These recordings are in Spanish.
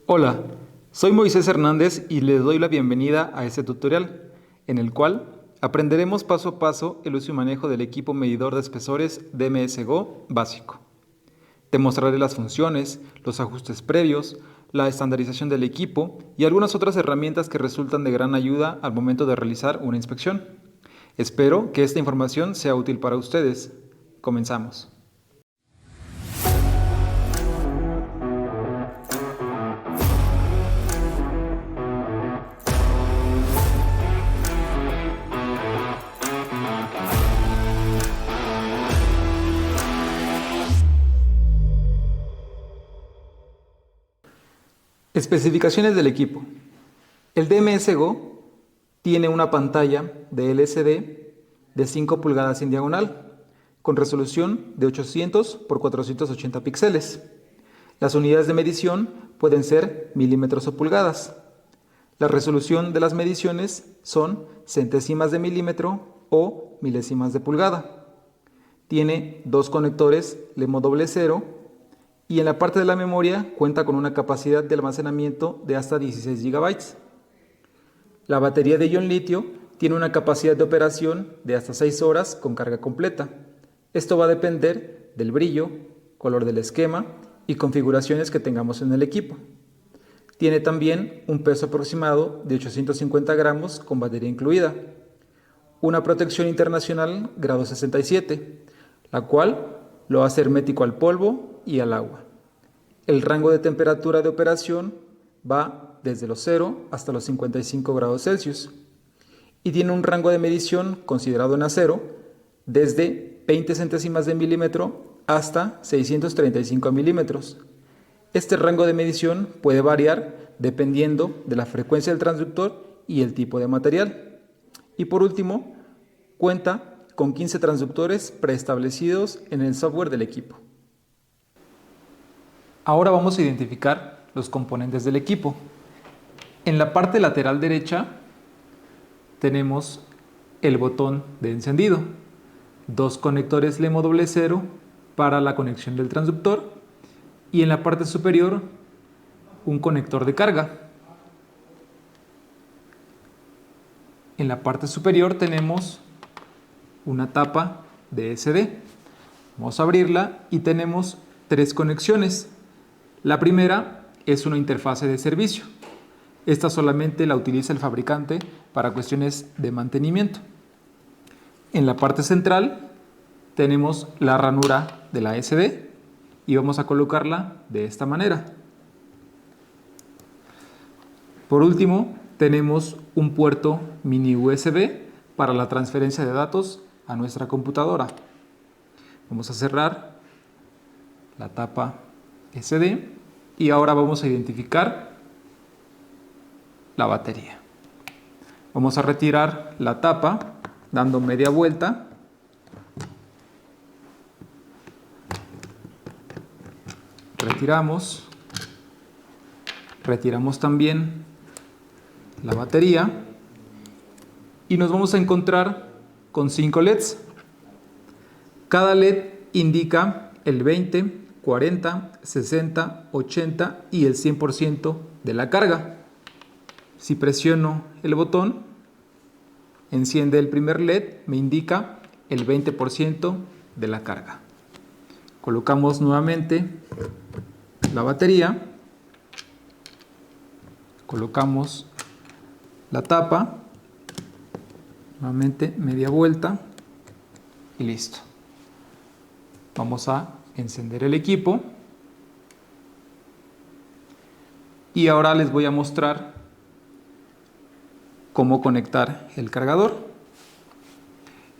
Hola, soy Moisés Hernández y les doy la bienvenida a este tutorial, en el cual aprenderemos paso a paso el uso y manejo del equipo medidor de espesores DMS-GO básico. Te mostraré las funciones, los ajustes previos, la estandarización del equipo y algunas otras herramientas que resultan de gran ayuda al momento de realizar una inspección. Espero que esta información sea útil para ustedes. Comenzamos. Especificaciones del equipo. El DMS-GO tiene una pantalla de LCD de 5 pulgadas en diagonal, con resolución de 800 por 480 píxeles. Las unidades de medición pueden ser milímetros o pulgadas. La resolución de las mediciones son centésimas de milímetro o milésimas de pulgada. Tiene dos conectores LEMO 00 y en la parte de la memoria cuenta con una capacidad de almacenamiento de hasta 16 GB. La batería de ion litio tiene una capacidad de operación de hasta 6 horas con carga completa. Esto va a depender del brillo, color del esquema y configuraciones que tengamos en el equipo. Tiene también un peso aproximado de 850 gramos con batería incluida. Una protección internacional grado 67, la cual lo hace hermético al polvo y al agua. El rango de temperatura de operación va desde los 0 hasta los 55 grados Celsius y tiene un rango de medición considerado en acero desde 20 centésimas de milímetro hasta 635 milímetros. Este rango de medición puede variar dependiendo de la frecuencia del transductor y el tipo de material. Y por último, cuenta con 15 transductores preestablecidos en el software del equipo. Ahora vamos a identificar los componentes del equipo. En la parte lateral derecha tenemos el botón de encendido, dos conectores LEMO 00 para la conexión del transductor y en la parte superior un conector de carga. En la parte superior tenemos una tapa de SD. Vamos a abrirla y tenemos tres conexiones. La primera es una interfase de servicio. Esta solamente la utiliza el fabricante para cuestiones de mantenimiento. En la parte central tenemos la ranura de la SD y vamos a colocarla de esta manera. Por último, tenemos un puerto mini USB para la transferencia de datos a nuestra computadora. Vamos a cerrar la tapa SD y ahora vamos a identificar la batería. Vamos a retirar la tapa dando media vuelta. Retiramos también la batería y nos vamos a encontrar con 5 LEDs. Cada LED indica el 20, 40, 60, 80 y el 100% de la carga. Si presiono el botón, enciende el primer LED, me indica el 20% de la carga. Colocamos nuevamente la batería, colocamos la tapa, nuevamente media vuelta y listo. Vamos a encender el equipo y ahora les voy a mostrar cómo conectar el cargador.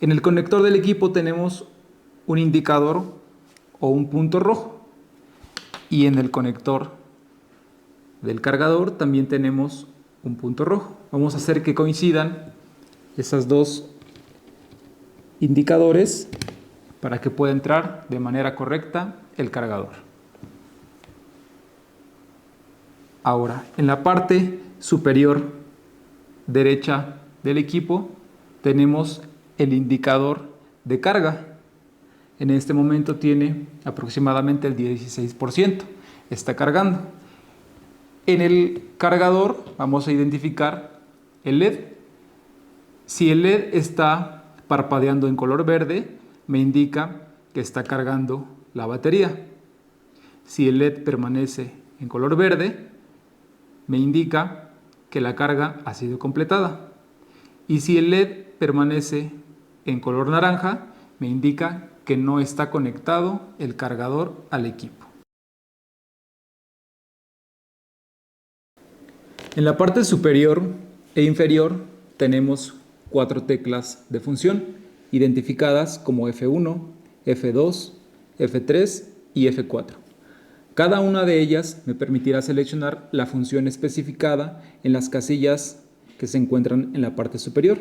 En el conector del equipo tenemos un indicador o un punto rojo y en el conector del cargador también tenemos un punto rojo. Vamos a hacer que coincidan esos dos indicadores para que pueda entrar de manera correcta el cargador. Ahora, en la parte superior derecha del equipo tenemos el indicador de carga. En este momento tiene aproximadamente el 16%. Está cargando. En el cargador vamos a identificar el LED. Si el LED está parpadeando en color verde, me indica que está cargando la batería. Si el LED permanece en color verde, me indica que la carga ha sido completada. Y si el LED permanece en color naranja, me indica que no está conectado el cargador al equipo. En la parte superior e inferior tenemos 4 teclas de función identificadas como F1, F2, F3 y F4. Cada una de ellas me permitirá seleccionar la función especificada en las casillas que se encuentran en la parte superior.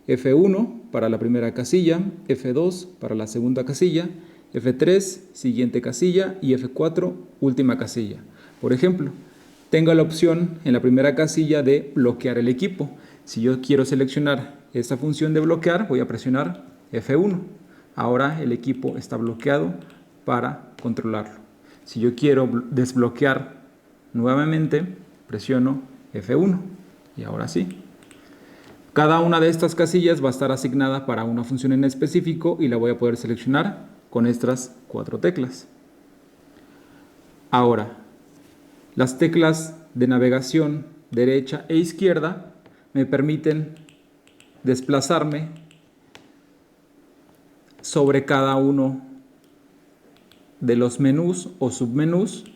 F1 para la primera casilla, F2 para la segunda casilla, F3 siguiente casilla y F4 última casilla. Por ejemplo, tengo la opción en la primera casilla de bloquear el equipo. Si yo quiero seleccionar esta función de bloquear, voy a presionar F1. Ahora el equipo está bloqueado para controlarlo. Si yo quiero desbloquear nuevamente, presiono F1 y ahora sí. Cada una de estas casillas va a estar asignada para una función en específico y la voy a poder seleccionar con estas 4 teclas. Ahora, las teclas de navegación derecha e izquierda me permiten desplazarme sobre cada uno de los menús o submenús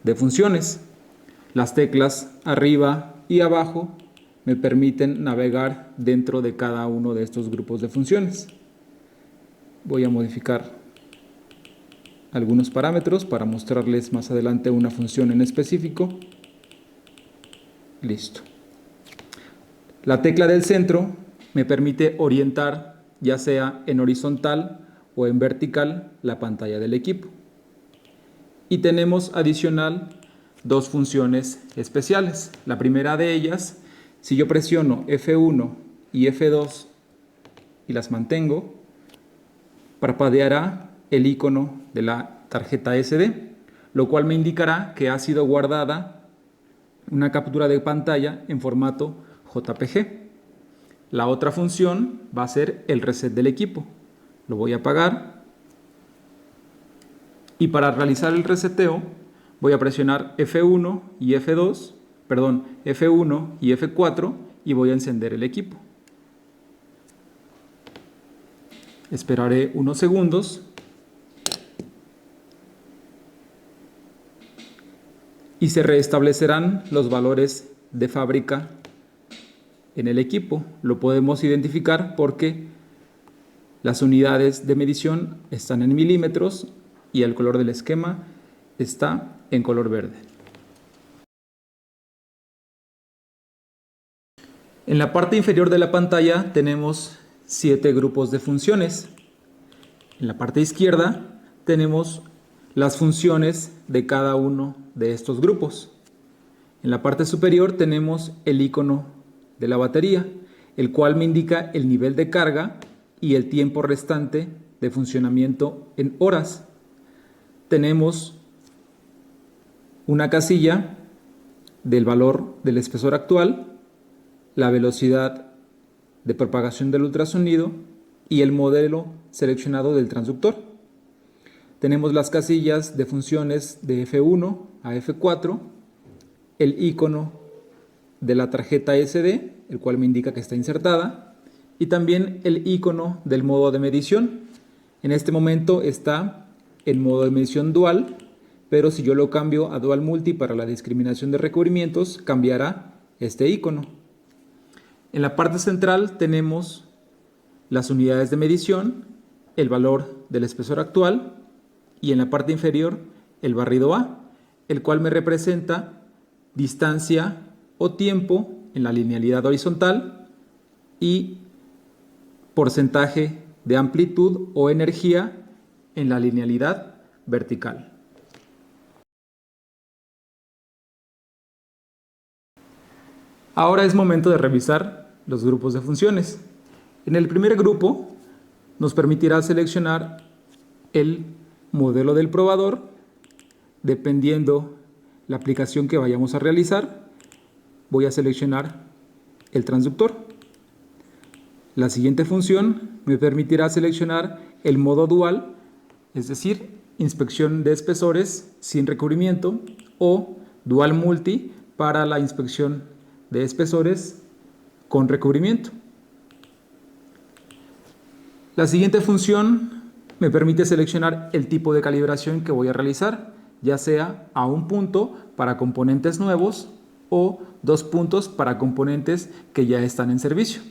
de funciones. Las teclas arriba y abajo me permiten navegar dentro de cada uno de estos grupos de funciones. Voy a modificar algunos parámetros para mostrarles más adelante una función en específico. Listo. La tecla del centro me permite orientar ya sea en horizontal o en vertical la pantalla del equipo. Y tenemos adicional 2 funciones especiales. La primera de ellas, si yo presiono F1 y F2 y las mantengo, parpadeará el icono de la tarjeta SD, lo cual me indicará que ha sido guardada una captura de pantalla en formato JPG. La otra función va a ser el reset del equipo. Lo voy a apagar y para realizar el reseteo voy a presionar F1 y F2, perdón, F1 y F4 y voy a encender el equipo. Esperaré unos segundos y se restablecerán los valores de fábrica en el equipo. Lo podemos identificar porque las unidades de medición están en milímetros y el color del esquema está en color verde. En la parte inferior de la pantalla tenemos 7 grupos de funciones. En la parte izquierda tenemos las funciones de cada uno de estos grupos. En la parte superior tenemos el icono de la batería, el cual me indica el nivel de carga y el tiempo restante de funcionamiento en horas. Tenemos una casilla del valor del espesor actual, la velocidad de propagación del ultrasonido y el modelo seleccionado del transductor. Tenemos las casillas de funciones de F1 a F4, el icono de la tarjeta SD, el cual me indica que está insertada, y también el icono del modo de medición. En este momento está en modo de medición dual, pero si yo lo cambio a dual multi para la discriminación de recubrimientos, cambiará este icono. En la parte central tenemos las unidades de medición, el valor del espesor actual y en la parte inferior el barrido A, el cual me representa distancia o tiempo en la linealidad horizontal y porcentaje de amplitud o energía en la linealidad vertical. Ahora es momento de revisar los grupos de funciones. En el primer grupo nos permitirá seleccionar el modelo del probador dependiendo la aplicación que vayamos a realizar, voy a seleccionar el transductor. La siguiente función me permitirá seleccionar el modo dual, es decir, inspección de espesores sin recubrimiento, o dual multi para la inspección de espesores con recubrimiento. La siguiente función me permite seleccionar el tipo de calibración que voy a realizar, ya sea a un punto para componentes nuevos o 2 puntos para componentes que ya están en servicio.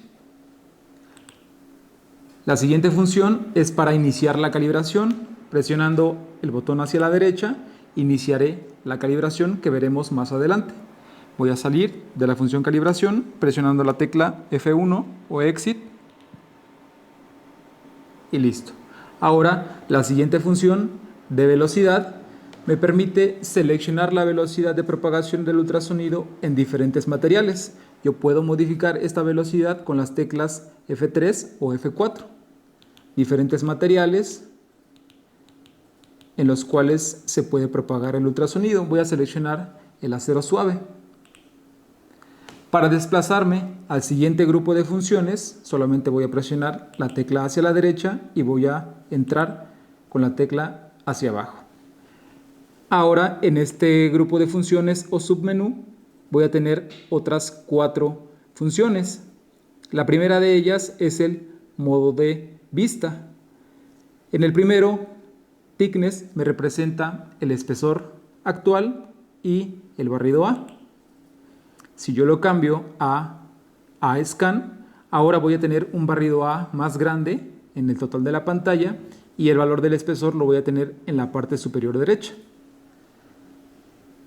La siguiente función es para iniciar la calibración. Presionando el botón hacia la derecha, iniciaré la calibración que veremos más adelante. Voy a salir de la función calibración presionando la tecla F1 o Exit y listo. Ahora la siguiente función de velocidad me permite seleccionar la velocidad de propagación del ultrasonido en diferentes materiales. Yo puedo modificar esta velocidad con las teclas F3 o F4. Diferentes materiales en los cuales se puede propagar el ultrasonido. Voy a seleccionar el acero suave. Para desplazarme al siguiente grupo de funciones, solamente voy a presionar la tecla hacia la derecha y voy a entrar con la tecla hacia abajo. Ahora, en este grupo de funciones o submenú, voy a tener otras 4 funciones. La primera de ellas es el modo de vista. En el primero, thickness me representa el espesor actual y el barrido A. Si yo lo cambio a scan, ahora voy a tener un barrido A más grande en el total de la pantalla y el valor del espesor lo voy a tener en la parte superior derecha.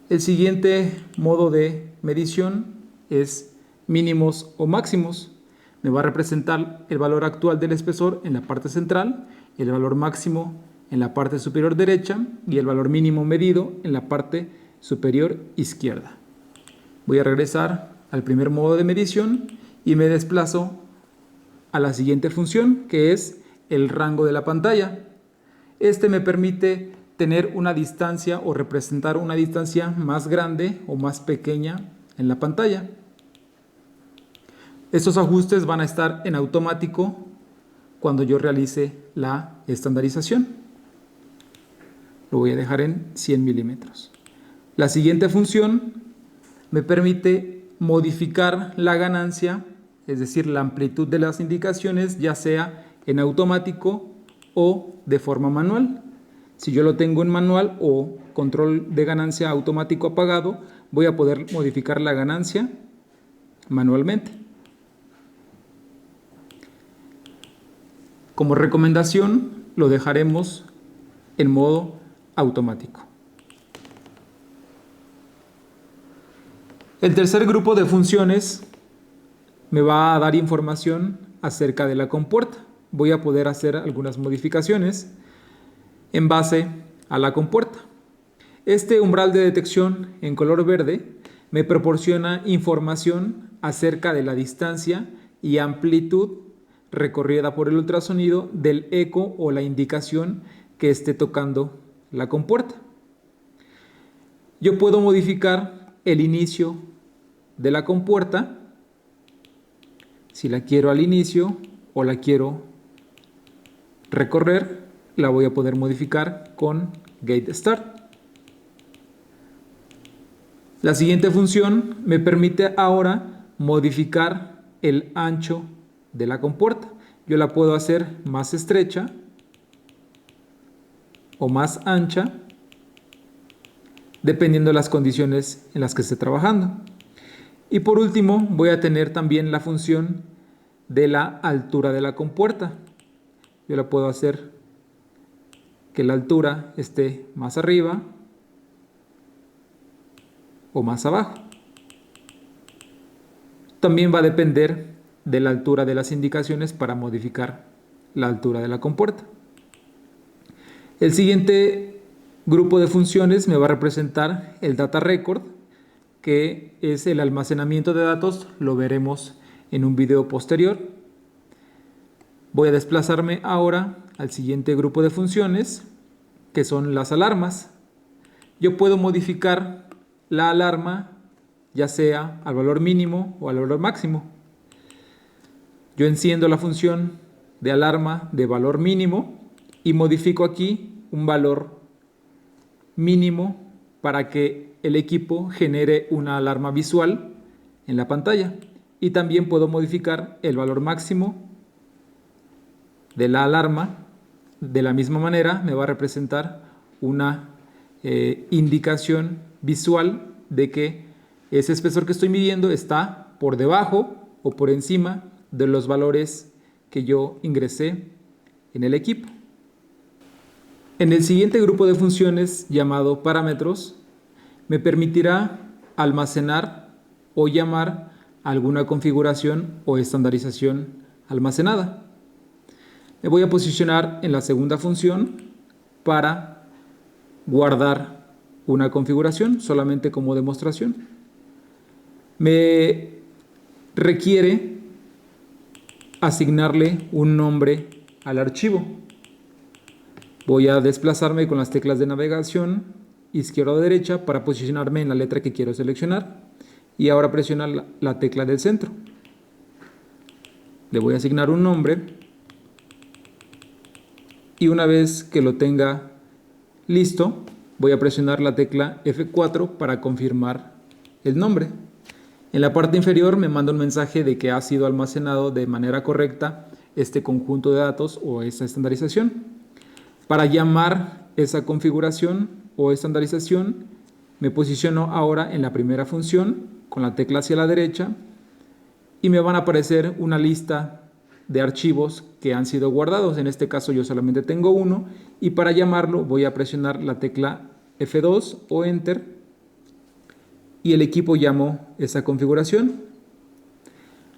El siguiente modo de medición es mínimos o máximos. Me va a representar el valor actual del espesor en la parte central, el valor máximo en la parte superior derecha y el valor mínimo medido en la parte superior izquierda. Voy a regresar al primer modo de medición y me desplazo a la siguiente función, que es el rango de la pantalla. Este me permite tener una distancia o representar una distancia más grande o más pequeña en la pantalla. Estos ajustes van a estar en automático cuando yo realice la estandarización. Lo voy a dejar en 100 milímetros. La siguiente función me permite modificar la ganancia, es decir, la amplitud de las indicaciones, ya sea en automático o de forma manual. Si yo lo tengo en manual o control de ganancia automático apagado, voy a poder modificar la ganancia manualmente. Como recomendación, lo dejaremos en modo automático. El tercer grupo de funciones me va a dar información acerca de la compuerta. Voy a poder hacer algunas modificaciones en base a la compuerta. Este umbral de detección en color verde me proporciona información acerca de la distancia y amplitud recorrida por el ultrasonido del eco o la indicación que esté tocando la compuerta. Yo puedo modificar el inicio de la compuerta, si la quiero al inicio o la quiero recorrer, la voy a poder modificar con Gate Start. La siguiente función me permite ahora modificar el ancho de la compuerta. Yo la puedo hacer más estrecha o más ancha, dependiendo de las condiciones en las que esté trabajando. Y por último, voy a tener también la función de la altura de la compuerta. Yo la puedo hacer que la altura esté más arriba o más abajo. También va a depender de la altura de las indicaciones para modificar la altura de la compuerta. El siguiente grupo de funciones me va a representar el Data Record, que es el almacenamiento de datos. Lo veremos en un video posterior. Voy a desplazarme ahora al siguiente grupo de funciones, que son las alarmas. Yo puedo modificar la alarma, ya sea al valor mínimo o al valor máximo. Yo enciendo la función de alarma de valor mínimo y modifico aquí un valor mínimo para que el equipo genere una alarma visual en la pantalla. Y también puedo modificar el valor máximo de la alarma. De la misma manera me va a representar una indicación visual de que ese espesor que estoy midiendo está por debajo o por encima de los valores que yo ingresé en el equipo. En el siguiente grupo de funciones llamado parámetros, me permitirá almacenar o llamar alguna configuración o estandarización almacenada. Me voy a posicionar en la segunda función para guardar una configuración, solamente como demostración. Me requiere asignarle un nombre al archivo. Voy a desplazarme con las teclas de navegación izquierda o derecha para posicionarme en la letra que quiero seleccionar y ahora presiono la tecla del centro. Le voy a asignar un nombre y una vez que lo tenga listo voy a presionar la tecla F4 para confirmar el nombre. En la parte inferior me manda un mensaje de que ha sido almacenado de manera correcta este conjunto de datos o esta estandarización. Para llamar esa configuración o estandarización, me posiciono ahora en la primera función con la tecla hacia la derecha y me van a aparecer una lista de archivos que han sido guardados. En este caso yo solamente tengo uno y para llamarlo voy a presionar la tecla F2 o Enter y el equipo llamó esa configuración.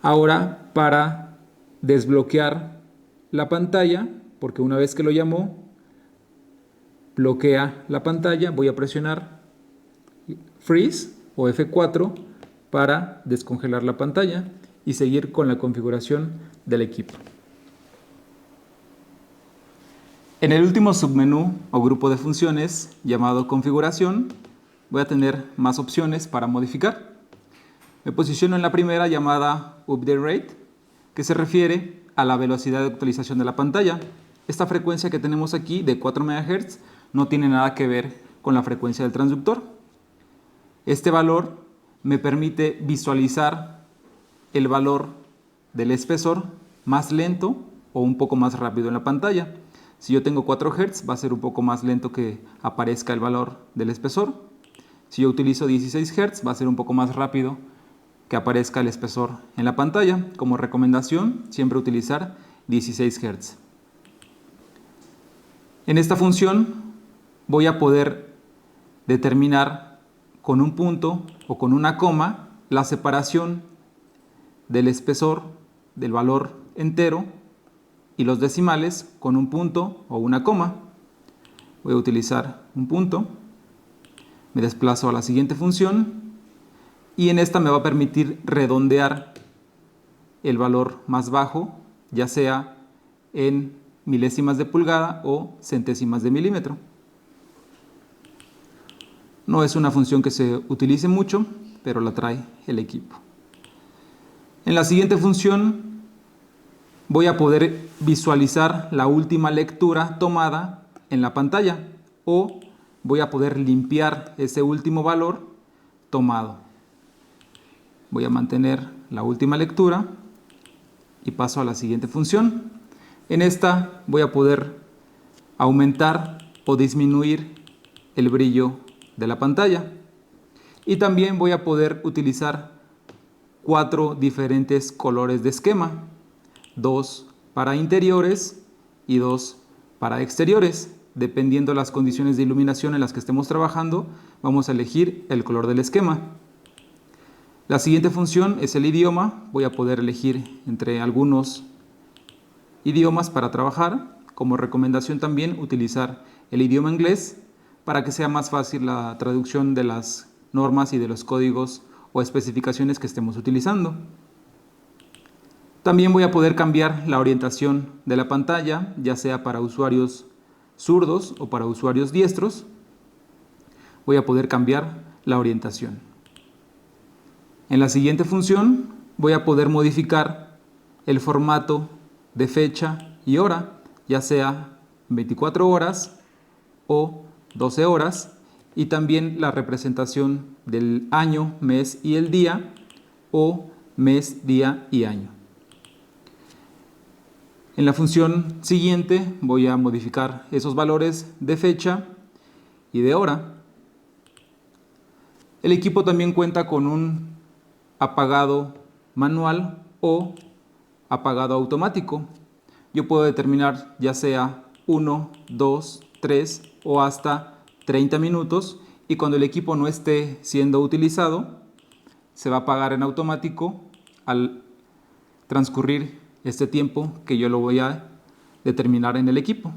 Ahora para desbloquear la pantalla, porque una vez que lo llamó, bloquea la pantalla, voy a presionar Freeze o F4 para descongelar la pantalla y seguir con la configuración del equipo. En el último submenú o grupo de funciones llamado configuración, voy a tener más opciones para modificar. Me posiciono en la primera llamada Update Rate, que se refiere a la velocidad de actualización de la pantalla. Esta frecuencia que tenemos aquí de 4 MHz no tiene nada que ver con la frecuencia del transductor. Este valor me permite visualizar el valor del espesor más lento o un poco más rápido en la pantalla. Si yo tengo 4 Hz va a ser un poco más lento que aparezca el valor del espesor. Si yo utilizo 16 Hz va a ser un poco más rápido que aparezca el espesor en la pantalla. Como recomendación, siempre utilizar 16 Hz. En esta función voy a poder determinar con un punto o con una coma la separación del espesor del valor entero y los decimales con un punto o una coma. Voy a utilizar un punto, me desplazo a la siguiente función y en esta me va a permitir redondear el valor más bajo, ya sea en milésimas de pulgada o centésimas de milímetro. No es una función que se utilice mucho, pero la trae el equipo. En la siguiente función voy a poder visualizar la última lectura tomada en la pantalla o voy a poder limpiar ese último valor tomado. Voy a mantener la última lectura y paso a la siguiente función. En esta voy a poder aumentar o disminuir el brillo de la pantalla y también voy a poder utilizar 4 diferentes colores de esquema, 2 para interiores y 2 para exteriores. Dependiendo de las condiciones de iluminación en las que estemos trabajando, vamos a elegir el color del esquema. La siguiente función es el idioma. Voy a poder elegir entre algunos idiomas para trabajar. Como recomendación también utilizar el idioma inglés para que sea más fácil la traducción de las normas y de los códigos o especificaciones que estemos utilizando. También voy a poder cambiar la orientación de la pantalla, ya sea para usuarios zurdos o para usuarios diestros. Voy a poder cambiar la orientación. En la siguiente función voy a poder modificar el formato de fecha y hora, ya sea 24 horas o 12 horas, y también la representación del año, mes y el día, o mes, día y año. En la función siguiente voy a modificar esos valores de fecha y de hora. El equipo también cuenta con un apagado manual o apagado automático. Yo puedo determinar ya sea 1, 2, 3 o hasta 30 minutos, y cuando el equipo no esté siendo utilizado se va a apagar en automático al transcurrir este tiempo que yo lo voy a determinar en el equipo.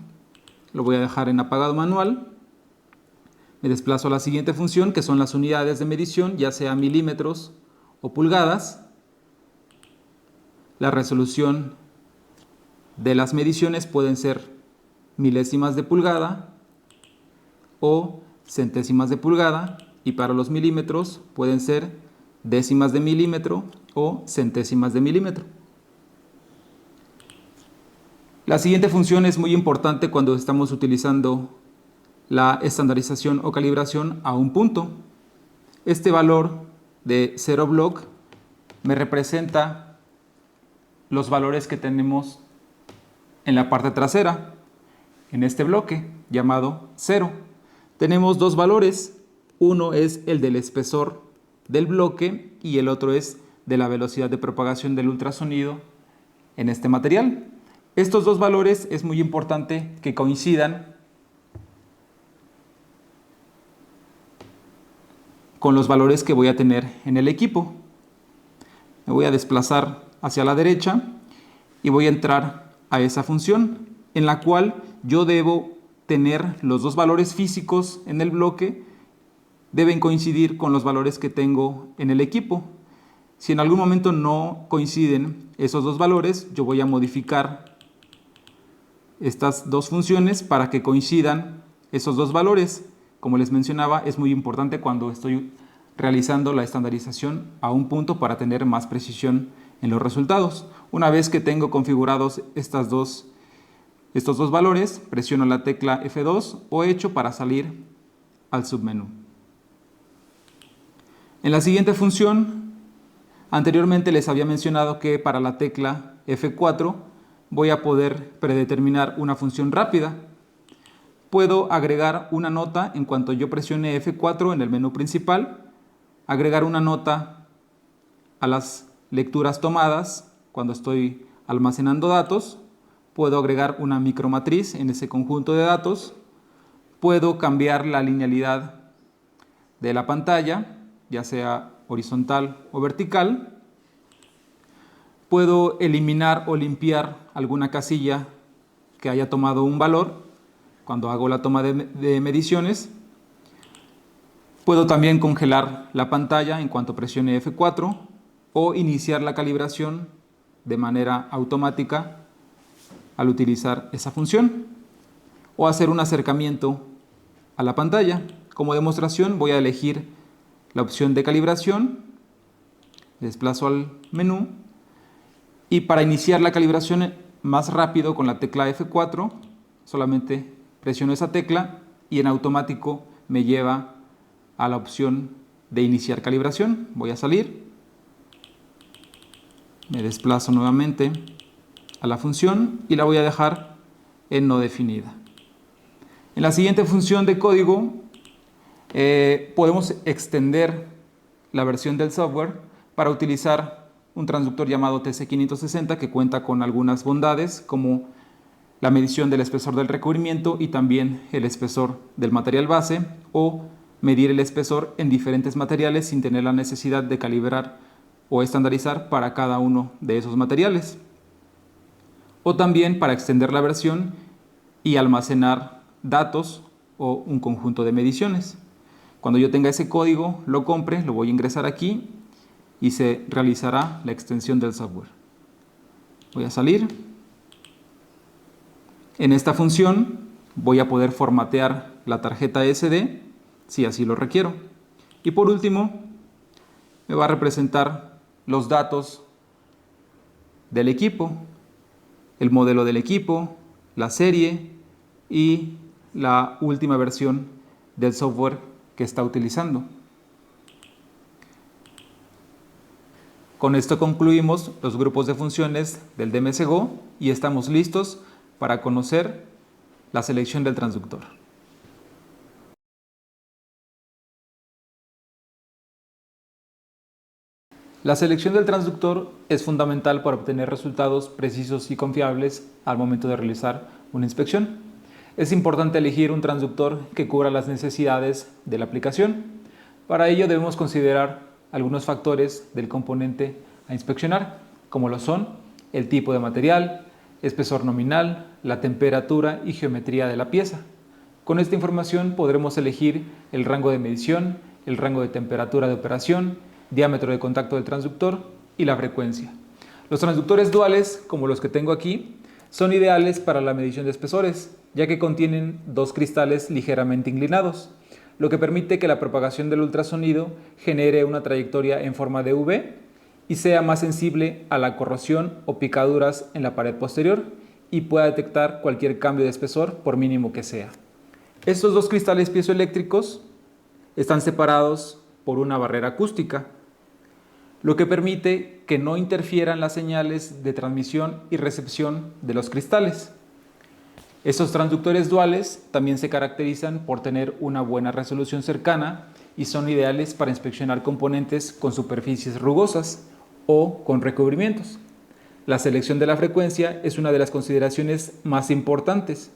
Lo voy a dejar en apagado manual. Me desplazo a la siguiente función, que son las unidades de medición, ya sea milímetros o pulgadas. La resolución de las mediciones pueden ser milésimas de pulgada o centésimas de pulgada, y para los milímetros pueden ser décimas de milímetro o centésimas de milímetro. La siguiente función es muy importante cuando estamos utilizando la estandarización o calibración a un punto. Este valor de 0 block me representa los valores que tenemos en la parte trasera, en este bloque llamado 0. Tenemos dos valores, uno es el del espesor del bloque y el otro es de la velocidad de propagación del ultrasonido en este material. Estos dos valores es muy importante que coincidan con los valores que voy a tener en el equipo. Me voy a desplazar hacia la derecha y voy a entrar a esa función en la cual yo debo tener los dos valores físicos en el bloque, deben coincidir con los valores que tengo en el equipo. Si en algún momento no coinciden esos dos valores, yo voy a modificar estas dos funciones para que coincidan esos dos valores. Como les mencionaba, es muy importante cuando estoy realizando la estandarización a un punto para tener más precisión en los resultados. Una vez que tengo configurados estos dos valores, presiono la tecla F2 o H para salir al submenú. En la siguiente función, anteriormente les había mencionado que para la tecla F4 voy a poder predeterminar una función rápida. Puedo agregar una nota en cuanto yo presione F4 en el menú principal, agregar una nota a las lecturas tomadas cuando estoy almacenando datos. Puedo agregar una micromatriz en ese conjunto de datos. Puedo cambiar la linealidad de la pantalla, ya sea horizontal o vertical. Puedo eliminar o limpiar alguna casilla que haya tomado un valor cuando hago la toma de mediciones. Puedo también congelar la pantalla en cuanto presione F4 o iniciar la calibración de manera automática al utilizar esa función, o hacer un acercamiento a la pantalla. Como demostración voy a elegir la opción de calibración, desplazo al menú y para iniciar la calibración más rápido con la tecla F4 solamente presiono esa tecla y en automático me lleva a la opción de iniciar calibración. Voy a salir, me desplazo nuevamente a la función y la voy a dejar en no definida. En la siguiente función de código podemos extender la versión del software para utilizar un transductor llamado TC560 que cuenta con algunas bondades como la medición del espesor del recubrimiento y también el espesor del material base, o medir el espesor en diferentes materiales sin tener la necesidad de calibrar o estandarizar para cada uno de esos materiales. O también para extender la versión y almacenar datos o un conjunto de mediciones. Cuando yo tenga ese código, lo compre, lo voy a ingresar aquí y se realizará la extensión del software. Voy a salir. En esta función voy a poder formatear la tarjeta SD si así lo requiero. Y por último, me va a representar los datos del equipo, el modelo del equipo, la serie y la última versión del software que está utilizando. Con esto concluimos los grupos de funciones del DMSGO y estamos listos para conocer la selección del transductor. La selección del transductor es fundamental para obtener resultados precisos y confiables al momento de realizar una inspección. Es importante elegir un transductor que cubra las necesidades de la aplicación. Para ello debemos considerar algunos factores del componente a inspeccionar, como lo son el tipo de material, espesor nominal, la temperatura y geometría de la pieza. Con esta información podremos elegir el rango de medición, el rango de temperatura de operación, diámetro de contacto del transductor y la frecuencia. Los transductores duales, como los que tengo aquí, son ideales para la medición de espesores, ya que contienen dos cristales ligeramente inclinados, lo que permite que la propagación del ultrasonido genere una trayectoria en forma de V y sea más sensible a la corrosión o picaduras en la pared posterior y pueda detectar cualquier cambio de espesor por mínimo que sea. Estos dos cristales piezoeléctricos están separados por una barrera acústica, lo que permite que no interfieran las señales de transmisión y recepción de los cristales. Estos transductores duales también se caracterizan por tener una buena resolución cercana y son ideales para inspeccionar componentes con superficies rugosas o con recubrimientos. La selección de la frecuencia es una de las consideraciones más importantes.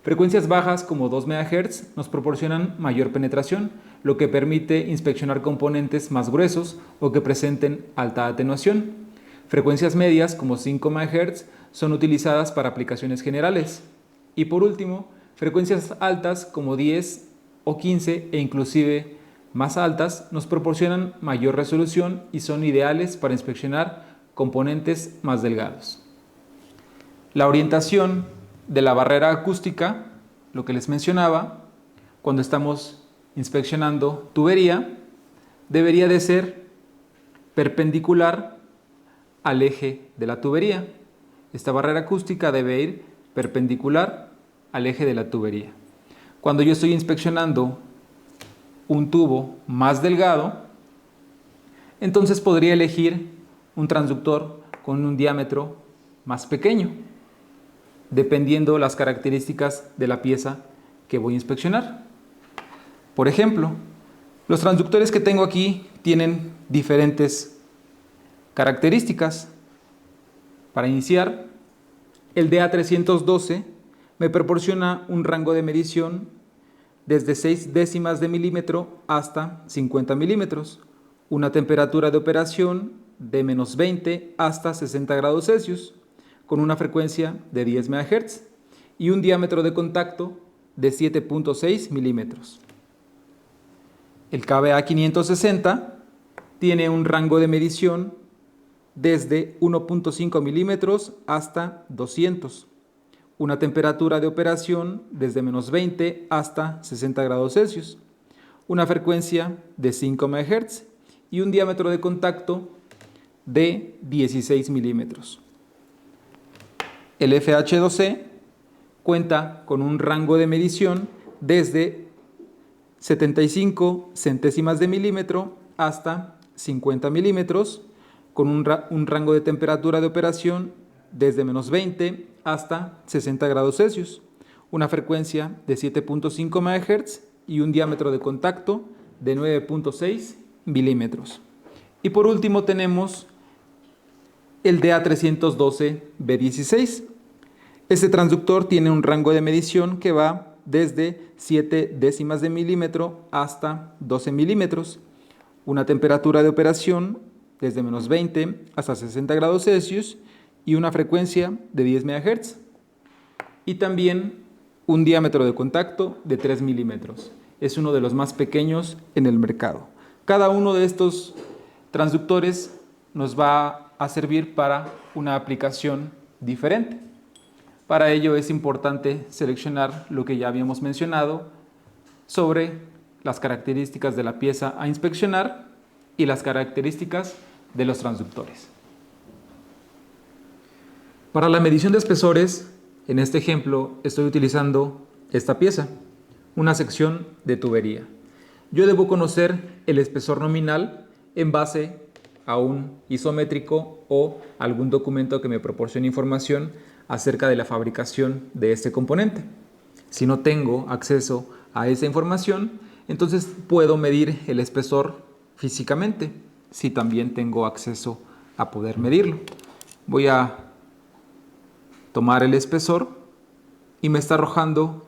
Frecuencias bajas como 2 MHz nos proporcionan mayor penetración, lo que permite inspeccionar componentes más gruesos o que presenten alta atenuación. Frecuencias medias como 5 MHz son utilizadas para aplicaciones generales. Y por último, frecuencias altas como 10 o 15 e inclusive más altas nos proporcionan mayor resolución y son ideales para inspeccionar componentes más delgados. La orientación de la barrera acústica, lo que les mencionaba, cuando estamos inspeccionando tubería, debería de ser perpendicular al eje de la tubería. Esta barrera acústica debe ir perpendicular al eje de la tubería. Cuando yo estoy inspeccionando un tubo más delgado, entonces podría elegir un transductor con un diámetro más pequeño, dependiendo las características de la pieza que voy a inspeccionar. Por ejemplo, los transductores que tengo aquí tienen diferentes características. Para iniciar, el DA312 me proporciona un rango de medición desde 6 décimas de milímetro hasta 50 milímetros, una temperatura de operación de menos 20 hasta 60 grados Celsius, con una frecuencia de 10 MHz y un diámetro de contacto de 7.6 milímetros. El KBA560 tiene un rango de medición desde 1.5 milímetros hasta 200, una temperatura de operación desde menos 20 hasta 60 grados Celsius, una frecuencia de 5 MHz y un diámetro de contacto de 16 milímetros. El FH2C cuenta con un rango de medición desde 75 centésimas de milímetro hasta 50 milímetros, con un rango de temperatura de operación desde menos 20 hasta 60 grados Celsius, una frecuencia de 7.5 MHz y un diámetro de contacto de 9.6 milímetros. Y por último tenemos el DA312B16. Este transductor tiene un rango de medición que va desde 7 décimas de milímetro hasta 12 milímetros, una temperatura de operación desde menos 20 hasta 60 grados Celsius y una frecuencia de 10 MHz y también un diámetro de contacto de 3 milímetros. Es uno de los más pequeños en el mercado. Cada uno de estos transductores nos va a servir para una aplicación diferente. Para ello es importante seleccionar lo que ya habíamos mencionado sobre las características de la pieza a inspeccionar y las características de los transductores. Para la medición de espesores, en este ejemplo estoy utilizando esta pieza, una sección de tubería. Yo debo conocer el espesor nominal en base a un isométrico o algún documento que me proporcione información acerca de la fabricación de este componente. Si no tengo acceso a esa información, entonces puedo medir el espesor físicamente, si también tengo acceso a poder medirlo. Voy a tomar el espesor y me está arrojando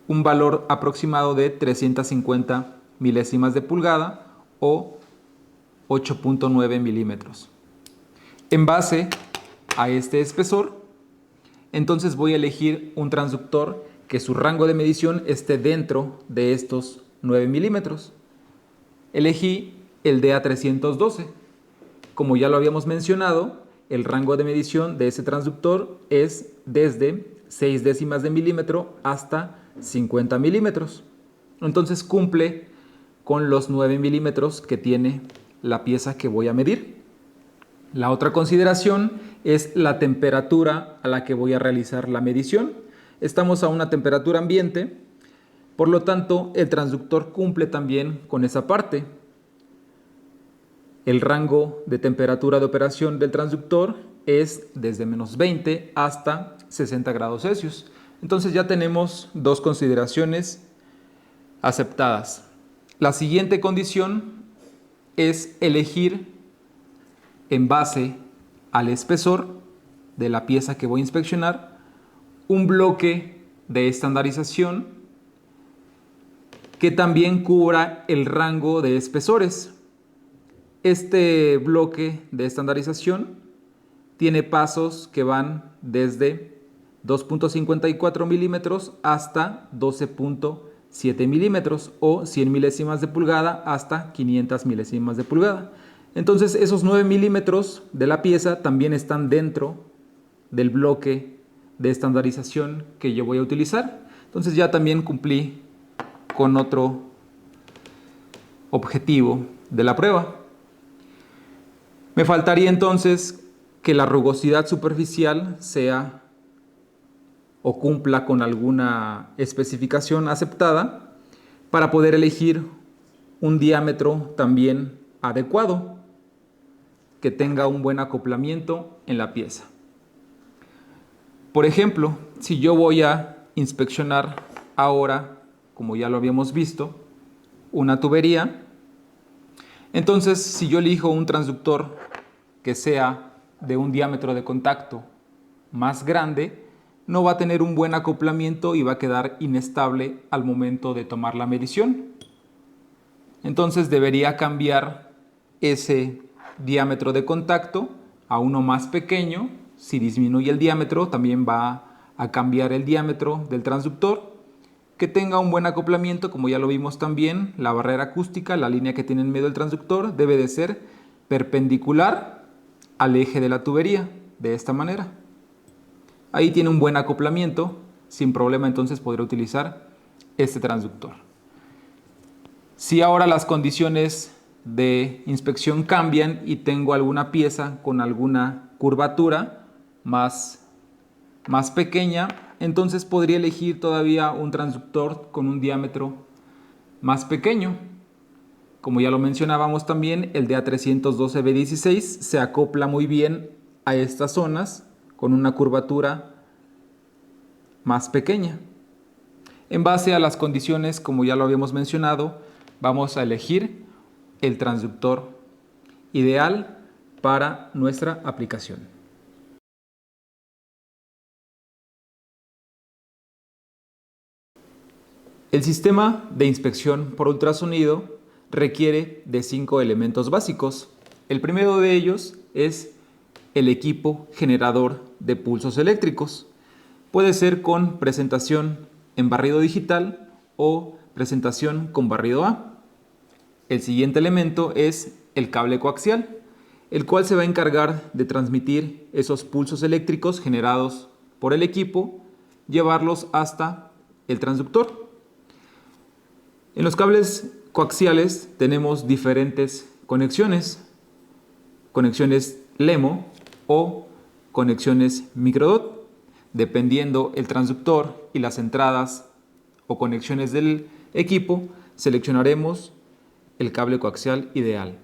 un valor aproximado de 350 milésimas de pulgada o 8.9 milímetros. En base a este espesor, entonces voy a elegir un transductor que su rango de medición esté dentro de estos 9 milímetros. Elegí el DA312. Como ya lo habíamos mencionado, el rango de medición de ese transductor es desde 6 décimas de milímetro hasta 50 milímetros. Entonces cumple con los 9 milímetros que tiene la pieza que voy a medir. La otra consideración es la temperatura a la que voy a realizar la medición. Estamos a una temperatura ambiente, por lo tanto el transductor cumple también con esa parte. El rango de temperatura de operación del transductor es desde menos 20 hasta 60 grados Celsius. Entonces ya tenemos dos consideraciones aceptadas. La siguiente condición es elegir en base al espesor de la pieza que voy a inspeccionar un bloque de estandarización que también cubra el rango de espesores. Este bloque de estandarización tiene pasos que van desde 2.54 milímetros hasta 12.7 milímetros o 100 milésimas de pulgada hasta 500 milésimas de pulgada. Entonces esos 9 milímetros de la pieza también están dentro del bloque de estandarización que yo voy a utilizar. Entonces ya también cumplí con otro objetivo de la prueba. Me faltaría entonces que la rugosidad superficial sea o cumpla con alguna especificación aceptada para poder elegir un diámetro también adecuado que tenga un buen acoplamiento en la pieza. Por ejemplo, si yo voy a inspeccionar ahora, como ya lo habíamos visto, una tubería, entonces si yo elijo un transductor que sea de un diámetro de contacto más grande, no va a tener un buen acoplamiento y va a quedar inestable al momento de tomar la medición. Entonces debería cambiar ese diámetro de contacto a uno más pequeño. Si disminuye el diámetro, también va a cambiar el diámetro del transductor. Que tenga un buen acoplamiento, como ya lo vimos también, la barrera acústica, la línea que tiene en medio del transductor, debe de ser perpendicular al eje de la tubería, de esta manera. Ahí tiene un buen acoplamiento, sin problema entonces podré utilizar este transductor. Si ahora las condiciones de inspección cambian y tengo alguna pieza con alguna curvatura más pequeña, entonces podría elegir todavía un transductor con un diámetro más pequeño. Como ya lo mencionábamos también, el DA312B16 se acopla muy bien a estas zonas con una curvatura más pequeña. En base a las condiciones, como ya lo habíamos mencionado, vamos a elegir el transductor ideal para nuestra aplicación. El sistema de inspección por ultrasonido requiere de 5 elementos básicos. El primero de ellos es el equipo generador de pulsos eléctricos. Puede ser con presentación en barrido digital o presentación con barrido A. El siguiente elemento es el cable coaxial, el cual se va a encargar de transmitir esos pulsos eléctricos generados por el equipo, llevarlos hasta el transductor. En los cables coaxiales tenemos diferentes conexiones, conexiones LEMO o conexiones microdot. Dependiendo el transductor y las entradas o conexiones del equipo, seleccionaremos el cable coaxial ideal.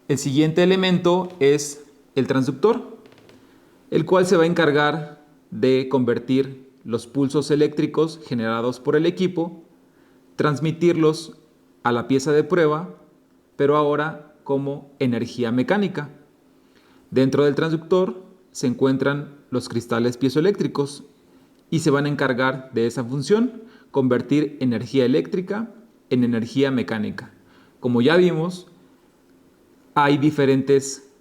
El siguiente elemento es el transductor, el cual se va a encargar de convertir los pulsos eléctricos generados por el equipo, transmitirlos a la pieza de prueba, pero ahora como energía mecánica. Dentro del transductor se encuentran los cristales piezoeléctricos y se van a encargar de esa función, convertir energía eléctrica en energía mecánica. Como ya vimos, hay diferentes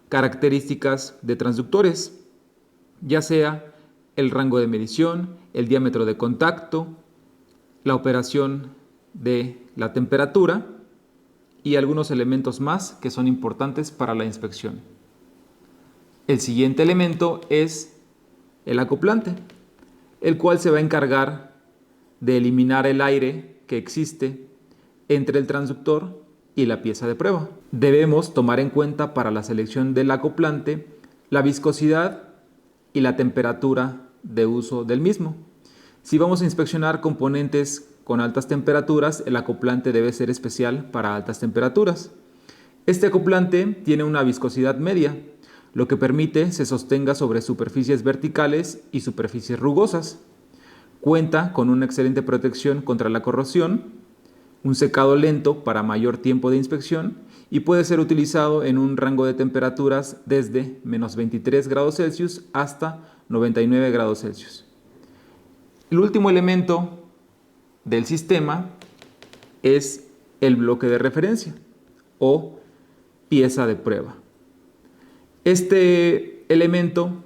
características de transductores, ya sea el rango de medición, el diámetro de contacto, la operación de la temperatura y algunos elementos más que son importantes para la inspección. El siguiente elemento es el acoplante, el cual se va a encargar de eliminar el aire que existe entre el transductor y la pieza de prueba. Debemos tomar en cuenta para la selección del acoplante la viscosidad y la temperatura de uso del mismo. Si vamos a inspeccionar componentes con altas temperaturas, el acoplante debe ser especial para altas temperaturas. Este acoplante tiene una viscosidad media, lo que permite se sostenga sobre superficies verticales y superficies rugosas. Cuenta con una excelente protección contra la corrosión, un secado lento para mayor tiempo de inspección y puede ser utilizado en un rango de temperaturas desde menos 23 grados Celsius hasta 99 grados Celsius. El último elemento del sistema es el bloque de referencia o pieza de prueba. Este elemento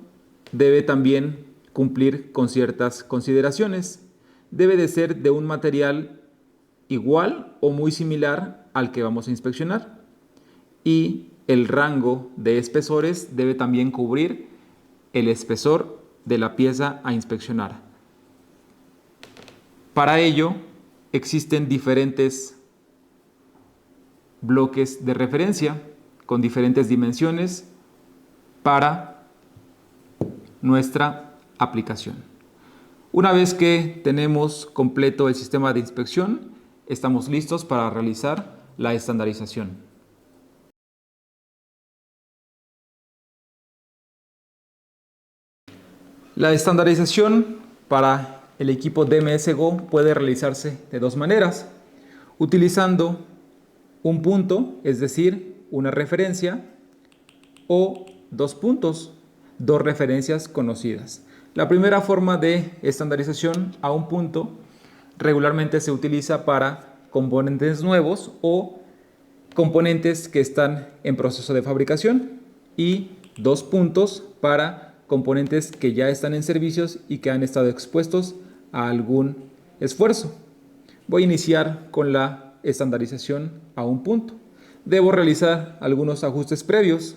debe también cumplir con ciertas consideraciones. Debe de ser de un material igual o muy similar al que vamos a inspeccionar. Y el rango de espesores debe también cubrir el espesor de la pieza a inspeccionar. Para ello existen diferentes bloques de referencia con diferentes dimensiones para nuestra aplicación. Una vez que tenemos completo el sistema de inspección, estamos listos para realizar la estandarización. La estandarización para el equipo DMS-GO puede realizarse de dos maneras, utilizando un punto, es decir, una referencia, o dos puntos, dos referencias conocidas. La primera forma de estandarización a un punto regularmente se utiliza para componentes nuevos o componentes que están en proceso de fabricación y dos puntos para componentes que ya están en servicios y que han estado expuestos a algún esfuerzo. Voy a iniciar con la estandarización a un punto. Debo realizar algunos ajustes previos,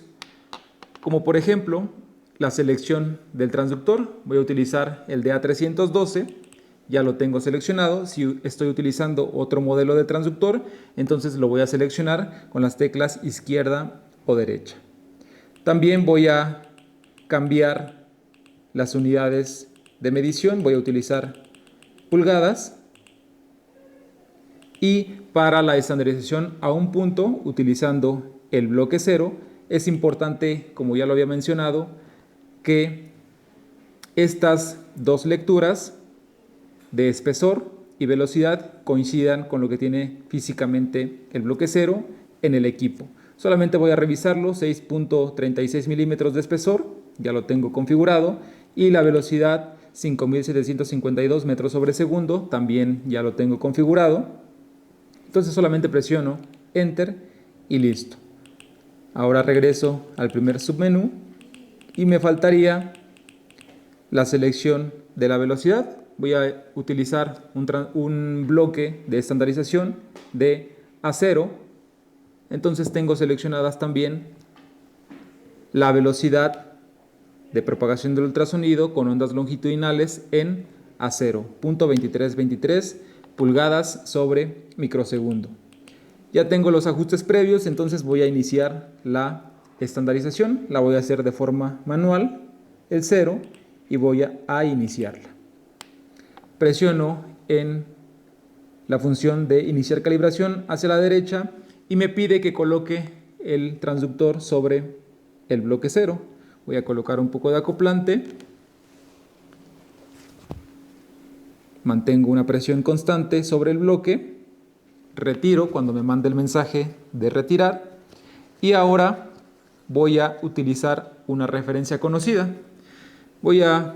como por ejemplo la selección del transductor. Voy a utilizar el DA312, ya lo tengo seleccionado. Si estoy utilizando otro modelo de transductor, entonces lo voy a seleccionar con las teclas izquierda o derecha. También voy a cambiar las unidades de medición, voy a utilizar pulgadas. Y para la estandarización a un punto, utilizando el bloque 0, es importante, como ya lo había mencionado, que estas dos lecturas de espesor y velocidad coincidan con lo que tiene físicamente el bloque 0 en el equipo. Solamente voy a revisarlo, 6.36 milímetros de espesor, ya lo tengo configurado, y la velocidad 5.752 metros sobre segundo, también ya lo tengo configurado. Entonces solamente presiono Enter y listo. Ahora regreso al primer submenú y me faltaría la selección de la velocidad. Voy a utilizar un bloque de estandarización de A0. Entonces tengo seleccionadas también la velocidad de propagación del ultrasonido con ondas longitudinales en A0, .2323 pulgadas sobre microsegundo. Ya tengo los ajustes previos, entonces voy a iniciar la estandarización. La voy a hacer de forma manual, el 0, y voy a iniciarla. Presiono en la función de iniciar calibración hacia la derecha y me pide que coloque el transductor sobre el bloque 0. Voy a colocar un poco de acoplante. Mantengo una presión constante sobre el bloque. Retiro cuando me mande el mensaje de retirar. Y ahora voy a utilizar una referencia conocida. Voy a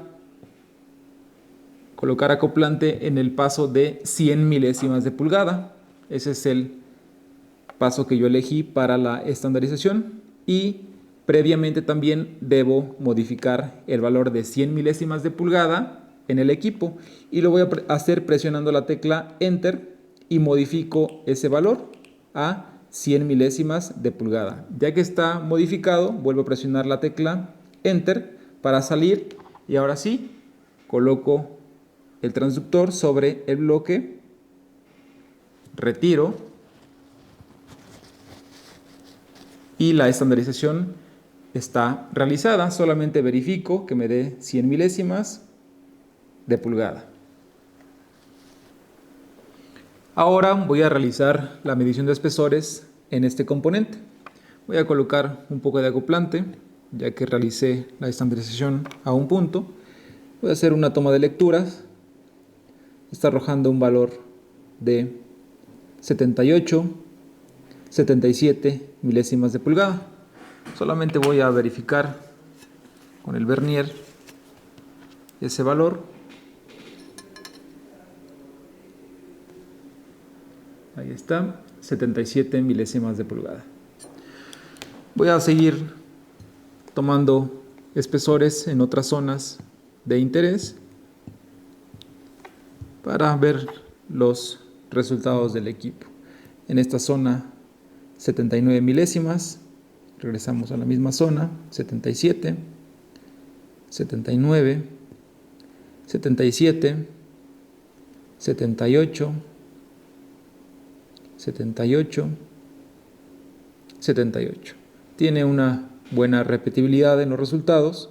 colocar acoplante en el paso de 100 milésimas de pulgada. Ese es el paso que yo elegí para la estandarización. Y previamente también debo modificar el valor de 100 milésimas de pulgada en el equipo. Y lo voy a hacer presionando la tecla Enter y modifico ese valor a 100 milésimas de pulgada. Ya que está modificado, vuelvo a presionar la tecla Enter para salir y ahora sí coloco el transductor sobre el bloque, retiro y la estandarización está realizada. Solamente verifico que me dé 100 milésimas de pulgada. Ahora voy a realizar la medición de espesores en este componente. Voy a colocar un poco de acoplante, ya que realicé la estandarización a un punto. Voy a hacer una toma de lecturas. Está arrojando un valor de 78, 77 milésimas de pulgada. Solamente voy a verificar con el vernier ese valor. Ahí está, 77 milésimas de pulgada. Voy a seguir tomando espesores en otras zonas de interés para ver los resultados del equipo. En esta zona 79 milésimas, regresamos a la misma zona, 77, 79, 77, 78, 78, 78. Tiene una buena repetibilidad en los resultados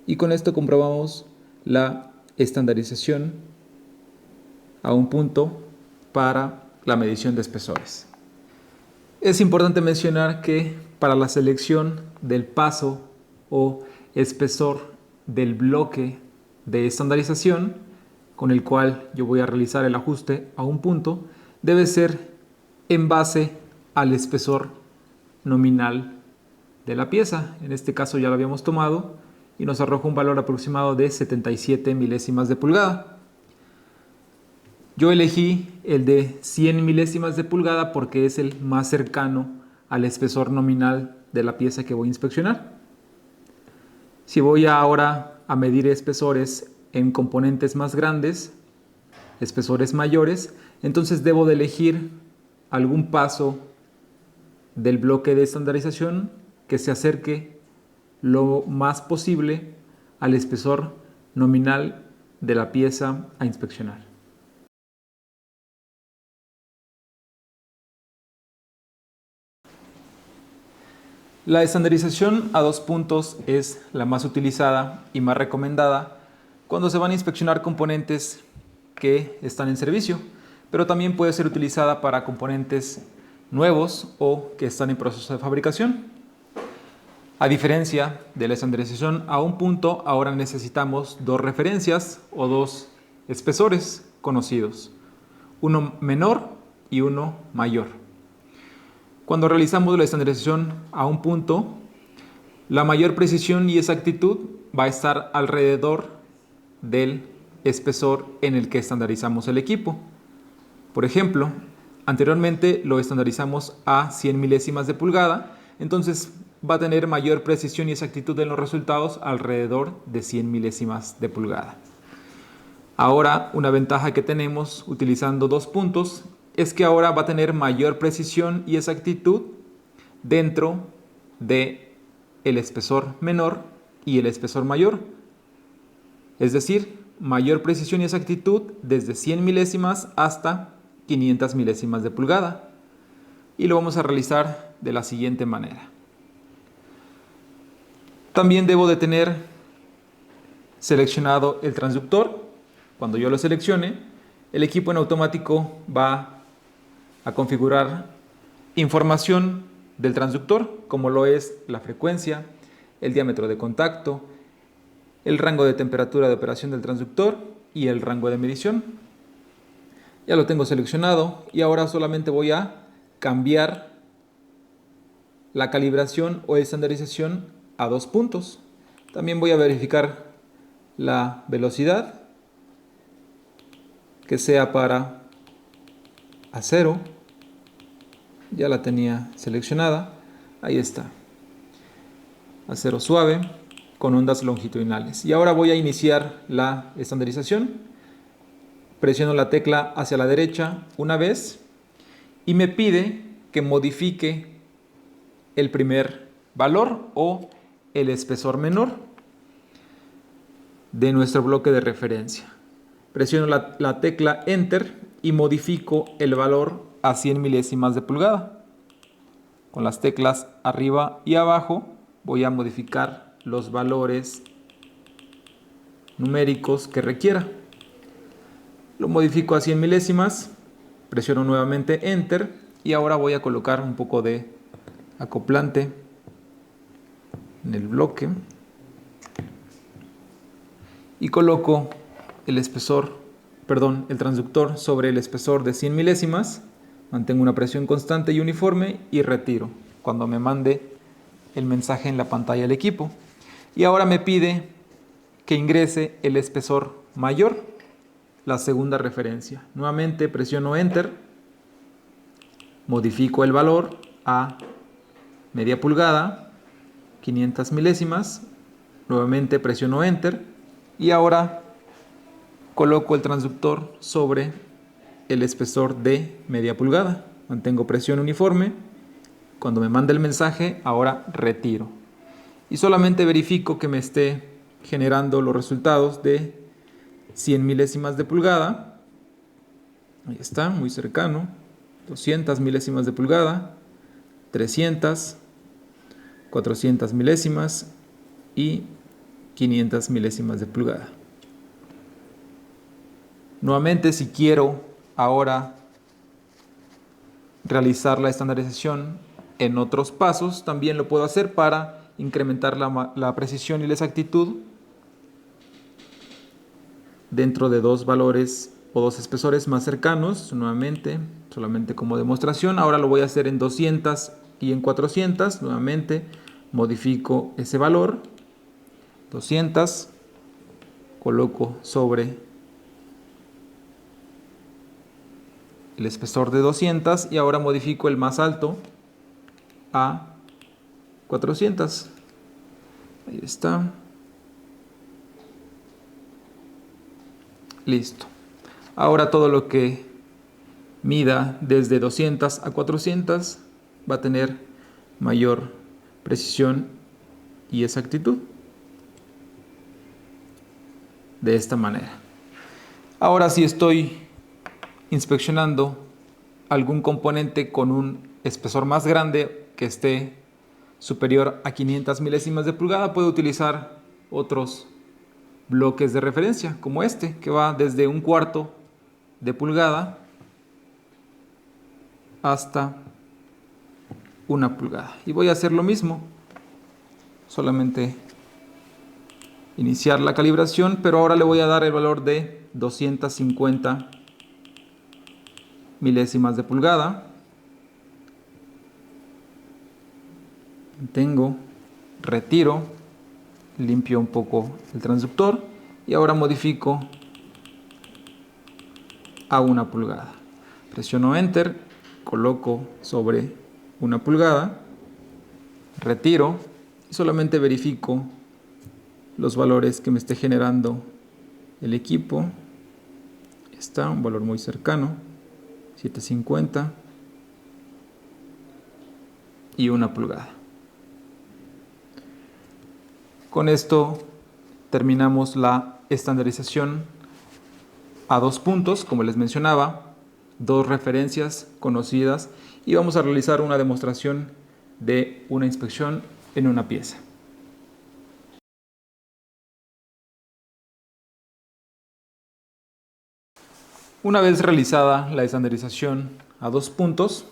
y con esto comprobamos la estandarización a un punto para la medición de espesores. Es importante mencionar que para la selección del paso o espesor del bloque de estandarización con el cual yo voy a realizar el ajuste a un punto, debe ser en base al espesor nominal de la pieza. En este caso ya lo habíamos tomado y nos arroja un valor aproximado de 77 milésimas de pulgada. Yo elegí el de 100 milésimas de pulgada porque es el más cercano al espesor nominal de la pieza que voy a inspeccionar. Si voy ahora a medir espesores en componentes más grandes, espesores mayores, entonces debo de elegir algún paso del bloque de estandarización que se acerque lo más posible al espesor nominal de la pieza a inspeccionar. La estandarización a 2 puntos es la más utilizada y más recomendada cuando se van a inspeccionar componentes que están en servicio, pero también puede ser utilizada para componentes nuevos o que están en proceso de fabricación. A diferencia de la estandarización a un punto, ahora necesitamos dos referencias o dos espesores conocidos, uno menor y uno mayor. Cuando realizamos la estandarización a un punto, la mayor precisión y exactitud va a estar alrededor del espesor en el que estandarizamos el equipo. Por ejemplo, anteriormente lo estandarizamos a 100 milésimas de pulgada, entonces va a tener mayor precisión y exactitud en los resultados alrededor de 100 milésimas de pulgada. Ahora, una ventaja que tenemos utilizando 2 puntos es que ahora va a tener mayor precisión y exactitud dentro del espesor menor y el espesor mayor. Es decir, mayor precisión y exactitud desde 100 milésimas hasta 500 milésimas de pulgada. Y lo vamos a realizar de la siguiente manera. También debo de tener seleccionado el transductor. Cuando yo lo seleccione, el equipo en automático va a configurar información del transductor, como lo es la frecuencia, el diámetro de contacto, el rango de temperatura de operación del transductor y el rango de medición. Ya lo tengo seleccionado y ahora solamente voy a cambiar la calibración o estandarización a 2 puntos. También voy a verificar la velocidad, que sea para A0. Ya la tenía seleccionada. Ahí está. Acero suave con ondas longitudinales. Y ahora voy a iniciar la estandarización. Presiono la tecla hacia la derecha una vez y me pide que modifique el primer valor o el espesor menor de nuestro bloque de referencia. Presiono la tecla Enter y modifico el valor a 100 milésimas de pulgada. Con las teclas arriba y abajo voy a modificar los valores numéricos que requiera. Lo modifico a 100 milésimas, presiono nuevamente Enter y ahora voy a colocar un poco de acoplante en el bloque y coloco el transductor sobre el espesor de 100 milésimas, mantengo una presión constante y uniforme y retiro cuando me mande el mensaje en la pantalla del equipo. Y ahora me pide que ingrese el espesor mayor, la segunda referencia. Nuevamente presiono Enter, modifico el valor a media pulgada, 500 milésimas, nuevamente presiono Enter y ahora coloco el transductor sobre el espesor de media pulgada. Mantengo presión uniforme. Cuando me manda el mensaje, ahora retiro. Y solamente verifico que me esté generando los resultados de 100 milésimas de pulgada. Ahí está, muy cercano. 200 milésimas de pulgada, 300, 400 milésimas y 500 milésimas de pulgada. Nuevamente, si quiero ahora realizar la estandarización en otros pasos, también lo puedo hacer para incrementar la precisión y la exactitud dentro de dos valores o dos espesores más cercanos. Nuevamente, solamente como demostración, ahora lo voy a hacer en 200 y en 400. Nuevamente modifico ese valor, 200, coloco sobre el espesor de 200 y ahora modifico el más alto a 400. Ahí está. Listo. Ahora todo lo que mida desde 200 a 400 va a tener mayor precisión y exactitud. De esta manera. Ahora si estoy inspeccionando algún componente con un espesor más grande que esté superior a 500 milésimas de pulgada, puedo utilizar otros bloques de referencia como este, que va desde 1/4 de pulgada hasta 1 pulgada. Y voy a hacer lo mismo, solamente iniciar la calibración, pero ahora le voy a dar el valor de 250 milésimas de pulgada. Tengo, retiro, limpio un poco el transductor y ahora modifico a 1 pulgada. Presiono Enter, coloco sobre 1 pulgada, retiro y solamente verifico los valores que me esté generando el equipo. Está un valor muy cercano, 750 y 1 pulgada. Con esto terminamos la estandarización a 2 puntos, como les mencionaba, 2 referencias conocidas y vamos a realizar una demostración de una inspección en una pieza. Una vez realizada la estandarización a 2 puntos,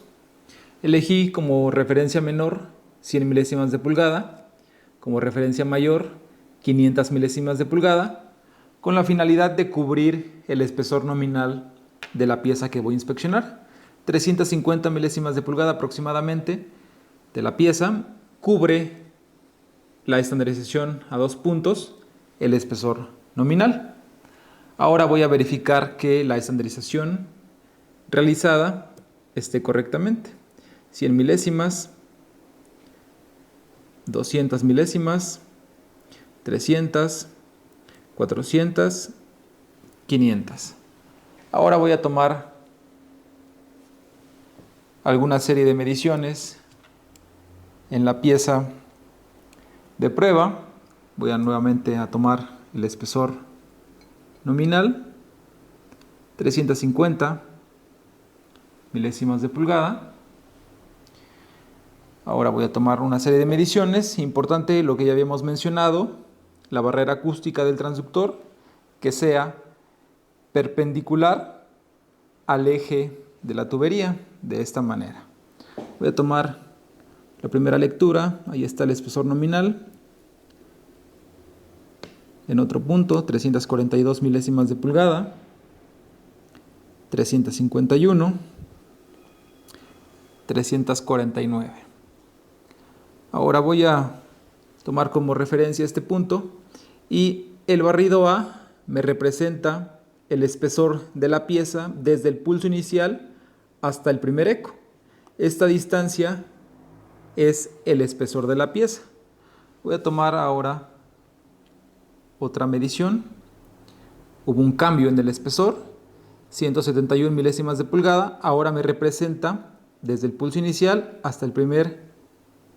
elegí como referencia menor 100 milésimas de pulgada, como referencia mayor 500 milésimas de pulgada, con la finalidad de cubrir el espesor nominal de la pieza que voy a inspeccionar. 350 milésimas de pulgada aproximadamente de la pieza cubre la estandarización a 2 puntos, el espesor nominal. Ahora voy a verificar que la estandarización realizada esté correctamente. 100 milésimas, 200 milésimas, 300, 400, 500. Ahora voy a tomar alguna serie de mediciones en la pieza de prueba. Voy nuevamente a tomar el espesor nominal, 350 milésimas de pulgada. Ahora voy a tomar una serie de mediciones. Importante lo que ya habíamos mencionado, la barrera acústica del transductor que sea perpendicular al eje de la tubería, de esta manera. Voy a tomar la primera lectura, ahí está el espesor nominal. En otro punto, 342 milésimas de pulgada, 351, 349. Ahora voy a tomar como referencia este punto y el barrido A me representa el espesor de la pieza desde el pulso inicial hasta el primer eco. Esta distancia es el espesor de la pieza. Voy a tomar ahora otra medición. Hubo un cambio en el espesor, 171 milésimas de pulgada. Ahora me representa desde el pulso inicial hasta el primer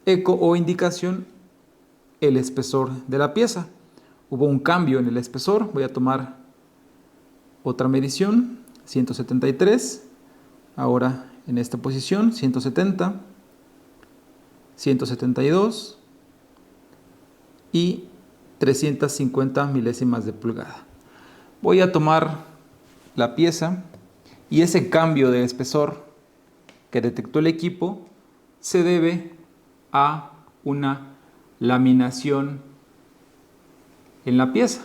eco o indicación el espesor de la pieza. Hubo un cambio en el espesor. Voy a tomar otra medición, 173. Ahora en esta posición, 170, 172 y 350 milésimas de pulgada. Voy a tomar la pieza y ese cambio de espesor que detectó el equipo se debe a una laminación en la pieza.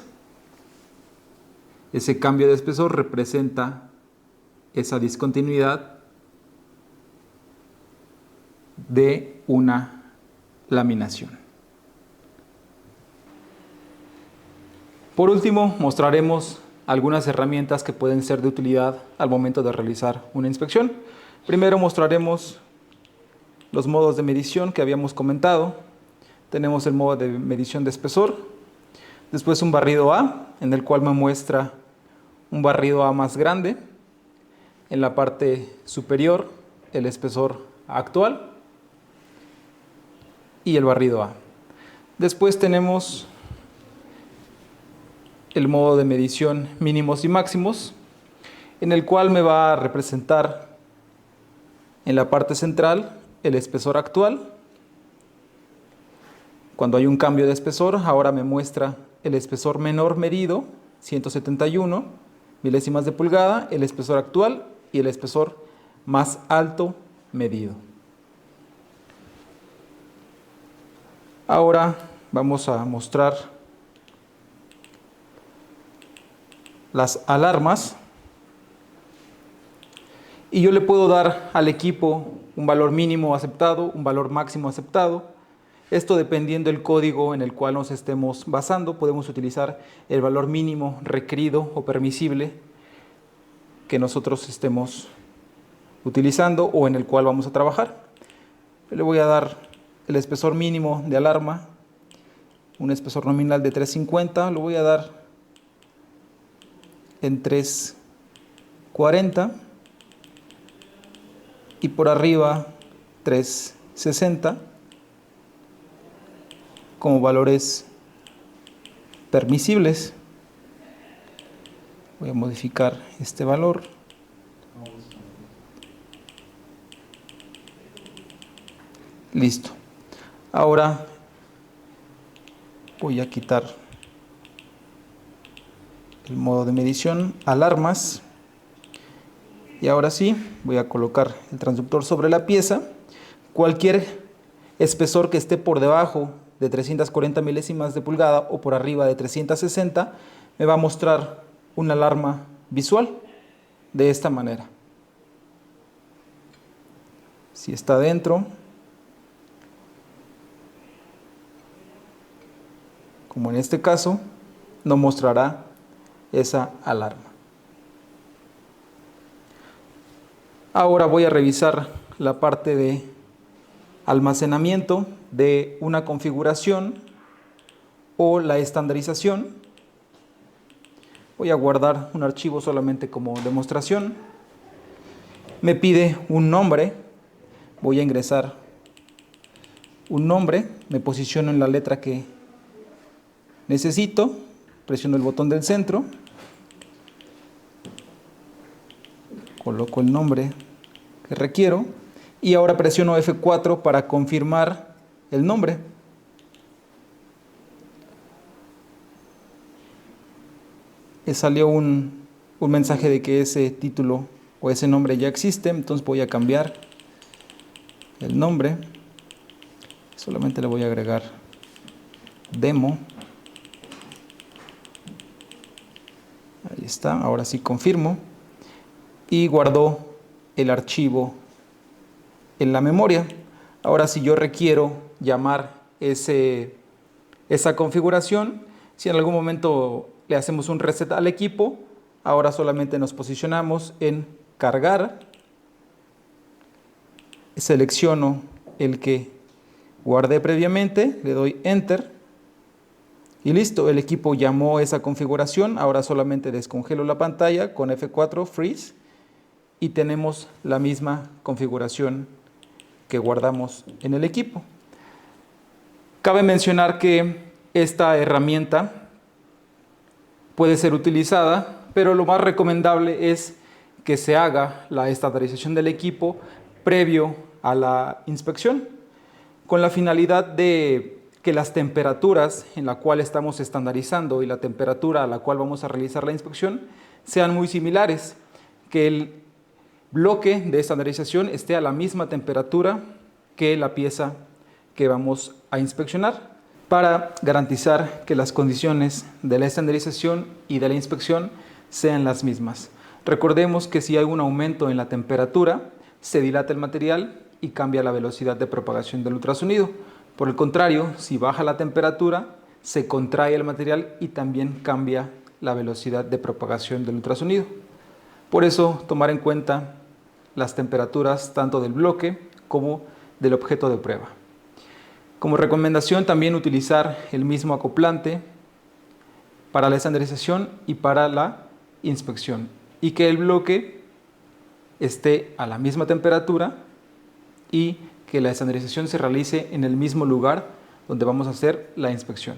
Ese cambio de espesor representa esa discontinuidad de una laminación. Por último, mostraremos algunas herramientas que pueden ser de utilidad al momento de realizar una inspección. Primero mostraremos los modos de medición que habíamos comentado. Tenemos el modo de medición de espesor, después un barrido A, en el cual me muestra un barrido A más grande. En la parte superior, el espesor actual y el barrido A. Después tenemos el modo de medición mínimos y máximos, en el cual me va a representar en la parte central el espesor actual. Cuando hay un cambio de espesor, ahora me muestra el espesor menor medido, 171 milésimas de pulgada, el espesor actual y el espesor más alto medido. Ahora vamos a mostrar las alarmas y yo le puedo dar al equipo un valor mínimo aceptado, un valor máximo aceptado. Esto dependiendo del código en el cual nos estemos basando, podemos utilizar el valor mínimo requerido o permisible que nosotros estemos utilizando o en el cual vamos a trabajar. Yo le voy a dar el espesor mínimo de alarma, un espesor nominal de 350, lo voy a dar en 340 y por arriba 360 como valores permisibles. Voy a modificar este valor. Listo. Ahora voy a quitar el modo de medición, alarmas. Y ahora sí, voy a colocar el transductor sobre la pieza. Cualquier espesor que esté por debajo de 340 milésimas de pulgada o por arriba de 360 me va a mostrar una alarma visual de esta manera. Si está dentro, como en este caso, no mostrará esa alarma. Ahora voy a revisar la parte de almacenamiento de una configuración o la estandarización. Voy a guardar un archivo solamente como demostración. Me pide un nombre. Voy a ingresar un nombre. Me posiciono en la letra que necesito. Presiono el botón del centro. Coloco el nombre que requiero. Y ahora presiono F4 para confirmar el nombre. Salió un mensaje de que ese título o ese nombre ya existe, entonces voy a cambiar el nombre. Solamente le voy a agregar demo. Ahí está, ahora sí confirmo. Y guardo el archivo en la memoria. Ahora si yo requiero llamar esa configuración, si en algún momento le hacemos un reset al equipo, ahora solamente nos posicionamos en cargar, selecciono el que guardé previamente, le doy enter y listo, el equipo llamó esa configuración. Ahora solamente descongelo la pantalla con F4 freeze y tenemos la misma configuración que guardamos en el equipo. Cabe mencionar que esta herramienta puede ser utilizada, pero lo más recomendable es que se haga la estandarización del equipo previo a la inspección, con la finalidad de que las temperaturas en la cual estamos estandarizando y la temperatura a la cual vamos a realizar la inspección sean muy similares, que el bloque de estandarización esté a la misma temperatura que la pieza que vamos a inspeccionar, para garantizar que las condiciones de la estandarización y de la inspección sean las mismas. Recordemos que si hay un aumento en la temperatura, se dilata el material y cambia la velocidad de propagación del ultrasonido. Por el contrario, si baja la temperatura, se contrae el material y también cambia la velocidad de propagación del ultrasonido. Por eso, tomar en cuenta las temperaturas tanto del bloque como del objeto de prueba. Como recomendación, también utilizar el mismo acoplante para la estandarización y para la inspección, y que el bloque esté a la misma temperatura y que la estandarización se realice en el mismo lugar donde vamos a hacer la inspección.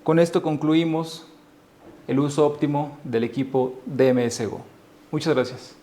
Con esto concluimos el uso óptimo del equipo DMS Go. Muchas gracias.